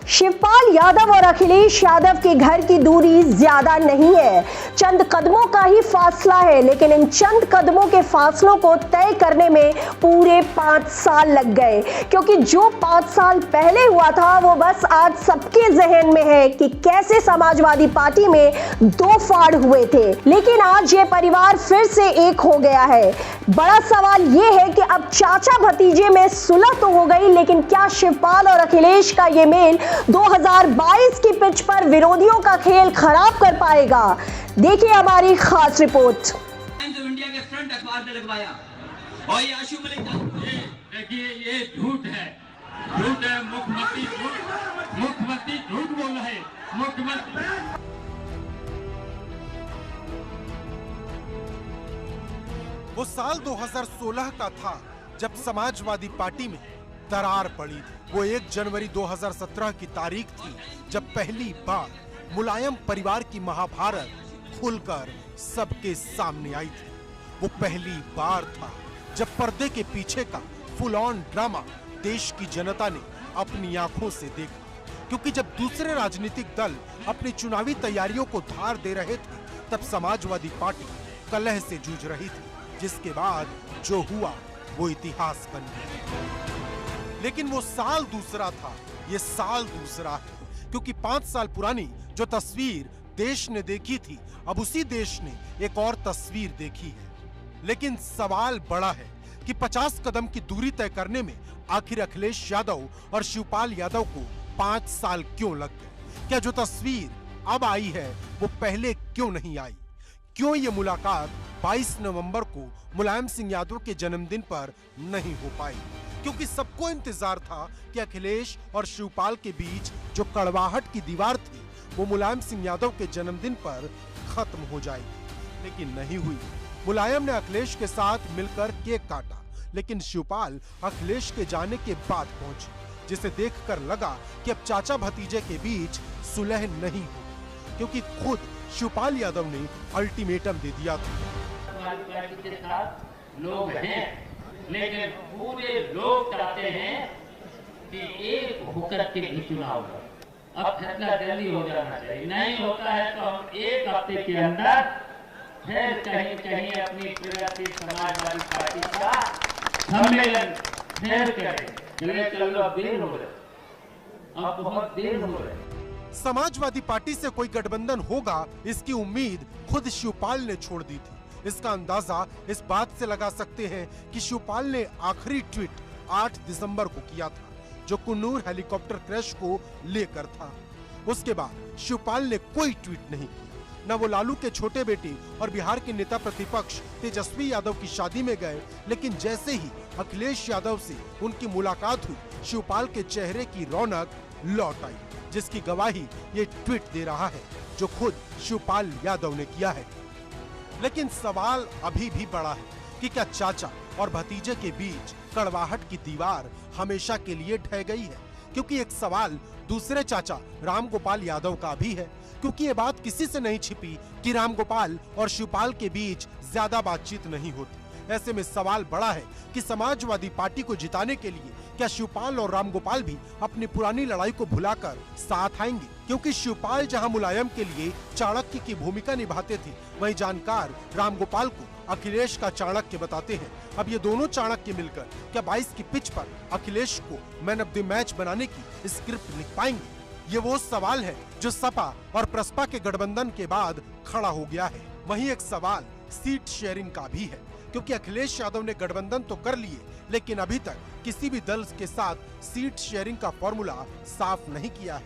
शिवपाल यादव और अखिलेश यादव के घर की दूरी ज्यादा नहीं है, चंद कदमों का ही फासला है। लेकिन इन चंद कदमों के फासलों को तय करने में पूरे 5 साल लग गए, क्योंकि जो 5 साल पहले हुआ था वो बस आज सबके जहन में है कि कैसे समाजवादी पार्टी में 2 फाड़ हुए थे। लेकिन आज ये परिवार फिर से एक हो गया है। बड़ा सवाल ये है कि अब चाचा भतीजे में सुलह तो हो गई, लेकिन क्या शिवपाल और अखिलेश का ये मेल 2022 की पिच पर विरोधियों का खेल खराब कर पाएगा? देखिए हमारी खास रिपोर्ट। इंडिया के फ्रंट अखबार ने लगवाया और ये आशु मलिक देखिए ये झूठ है, मुख्यमंत्री झूठ बोल रहे मुख्यमंत्री। वो साल 2016 का था जब समाजवादी पार्टी में दरार पड़ी थी। वो 1 जनवरी 2017 की तारीख थी जब पहली बार मुलायम परिवार की महाभारत खुलकर सबके सामने आई थी। वो पहली बार था जब पर्दे के पीछे का फुल ऑन ड्रामा देश की जनता ने अपनी आंखों से देखा, क्योंकि जब दूसरे राजनीतिक दल अपनी चुनावी तैयारियों को धार दे रहे थे तब समाजवादी पार्टी कलह से जूझ रही थी, जिसके बाद जो हुआ वो इतिहास बन गया। लेकिन वो साल दूसरा था, ये साल दूसरा है, क्योंकि 5 साल पुरानी जो तस्वीर देश ने देखी थी, अब उसी देश ने एक और तस्वीर देखी है। लेकिन सवाल बड़ा है कि 50 कदम की दूरी तय करने में आखिर अखिलेश यादव और शिवपाल यादव को 5 साल क्यों लग गए? क्या जो तस्वीर अब आई है वो पहले क्यों नहीं आई? क्यों ये मुलाकात 22 नवंबर को मुलायम सिंह यादव के जन्मदिन पर नहीं हो पाई? क्योंकि सबको इंतजार था कि अखिलेश और शिवपाल के बीच जो कड़वाहट की दीवार थी वो मुलायम सिंह यादव के जन्मदिन पर खत्म हो जाएगी, लेकिन नहीं हुई। मुलायम ने अखिलेश के साथ मिलकर केक काटा, लेकिन शिवपाल अखिलेश के जाने के बाद पहुंची, जिसे देखकर लगा कि अब चाचा भतीजे के बीच सुलह नहीं होगी, क्योंकि खुद शिवपाल यादव ने अल्टीमेटम दे दिया था। के साथ लोग हैं, लेकिन पूरे लोग चाहते हैं कि एक होकर के चुनाव हो। अब फैसला जल्दी हो जाना चाहिए, नहीं होता है तो हम 1 हफ्ते के अंदर फिर कहीं अपनी प्रगति समाजवादी पार्टी का सम्मेलन फिर करें। चलो अब देर हो रही, अब बहुत देर हो रही। समाजवादी पार्टी से कोई गठबंधन होगा इसकी उम्मीद खुद शिवपाल ने छोड़ दी थी। इसका अंदाजा इस बात से लगा सकते हैं कि शिवपाल ने आखिरी ट्वीट 8 दिसंबर को किया था, जो कुन्नूर हेलीकॉप्टर क्रैश को लेकर था। उसके बाद शिवपाल ने कोई ट्वीट नहीं किया। न वो लालू के छोटे बेटे और बिहार के नेता प्रतिपक्ष तेजस्वी यादव की शादी में गए, लेकिन जैसे ही अखिलेश यादव से उनकी मुलाकात हुई, शिवपाल के चेहरे की रौनक लौट आई, जिसकी गवाही ये ट्वीट दे रहा है जो खुद शिवपाल यादव ने किया है। लेकिन सवाल अभी भी बड़ा है कि क्या चाचा और भतीजे के बीच कड़वाहट की दीवार हमेशा के लिए ढह गई है? क्योंकि एक सवाल दूसरे चाचा रामगोपाल यादव का भी है, क्योंकि ये बात किसी से नहीं छिपी कि रामगोपाल और शिवपाल के बीच ज्यादा बातचीत नहीं होती। ऐसे में सवाल बड़ा है कि समाजवादी पार्टी को जिताने के लिए क्या शिवपाल और रामगोपाल भी अपनी पुरानी लड़ाई को भुलाकर साथ आएंगे? क्योंकि शिवपाल जहां मुलायम के लिए चाणक्य की भूमिका निभाते थे, वहीं जानकार रामगोपाल को अखिलेश का चाणक्य बताते हैं। अब ये दोनों चाणक्य मिलकर क्या 22 की पिच पर अखिलेश को मैन ऑफ द मैच बनाने की स्क्रिप्ट लिख पाएंगे? ये वो सवाल है जो सपा और प्रसपा के गठबंधन के बाद खड़ा हो गया है। वहीं एक सवाल सीट शेयरिंग का भी है, क्योंकि अखिलेश यादव ने गठबंधन तो कर लिए, लेकिन अभी तक किसी भी दल के साथ सीट शेयरिंग का फॉर्मूला साफ नहीं किया है।